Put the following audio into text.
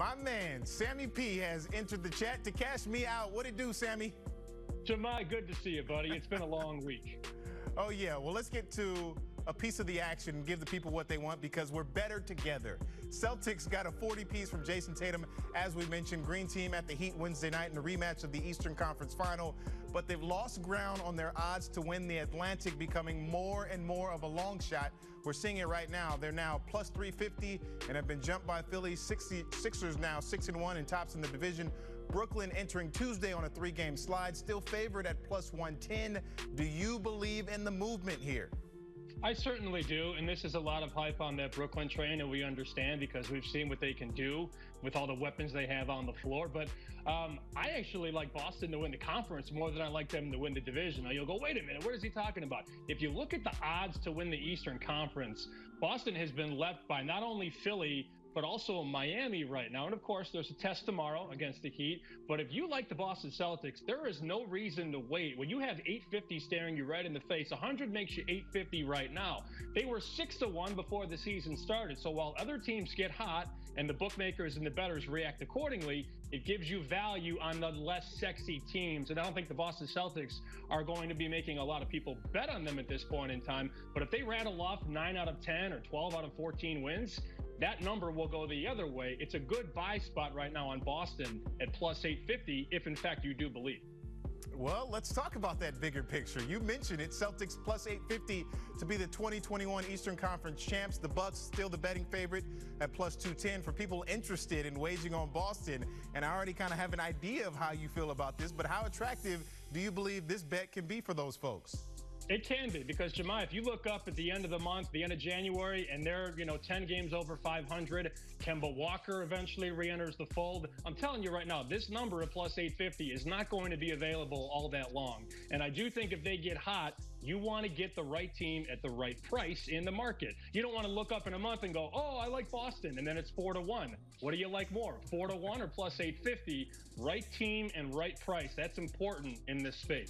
My man, Sammy P has entered the chat to cash me out. What it do, Sammy? Jamai, good to see you, buddy. It's been a long week. Oh, yeah. Well, let's get to a piece of the action and give the people what they want because we're better together. Celtics got a 40-piece from Jason Tatum. As we mentioned, Green Team at the Heat Wednesday night in the rematch of the Eastern Conference Final. But they've lost ground on their odds to win the Atlantic, becoming more and more of a long shot. We're seeing it right now. They're now plus 350 and have been jumped by Philly. Sixers now 6-1 and tops in the division. Brooklyn entering Tuesday on a 3-game slide, still favored at plus 110. Do you believe in the movement here? I certainly do, and this is a lot of hype on that Brooklyn train, and we understand because we've seen what they can do with all the weapons they have on the floor. But I actually like Boston to win the conference more than I like them to win the division. Now, you'll go, wait a minute, what is he talking about? If you look at the odds to win the Eastern Conference, Boston has been left by not only Philly, but also Miami right now. And of course, there's a test tomorrow against the Heat. But if you like the Boston Celtics, there is no reason to wait. When you have 850 staring you right in the face, 100 makes you 850 right now. They were 6-1 before the season started. So while other teams get hot and the bookmakers and the bettors react accordingly, it gives you value on the less sexy teams. And I don't think the Boston Celtics are going to be making a lot of people bet on them at this point in time. But if they rattle off 9 out of 10 or 12 out of 14 wins, that number will go the other way. It's a good buy spot right now on Boston at plus 850, if in fact you do believe. Well, let's talk about that bigger picture. You mentioned it, Celtics plus 850 to be the 2021 Eastern Conference champs. The Bucks still the betting favorite at plus 210 for people interested in waging on Boston. And I already kind of have an idea of how you feel about this, but how attractive do you believe this bet can be for those folks? It can be, because Jamai, if you look up at the end of the month, the end of January, and they're 10 games over 500, Kemba Walker eventually re-enters the fold. I'm telling you right now, this number of plus 850 is not going to be available all that long. And I do think if they get hot, you want to get the right team at the right price in the market. You don't want to look up in a month and go, oh, I like Boston, and then it's 4-1. What do you like more, 4-1 or plus 850? Right team and right price. That's important in this space.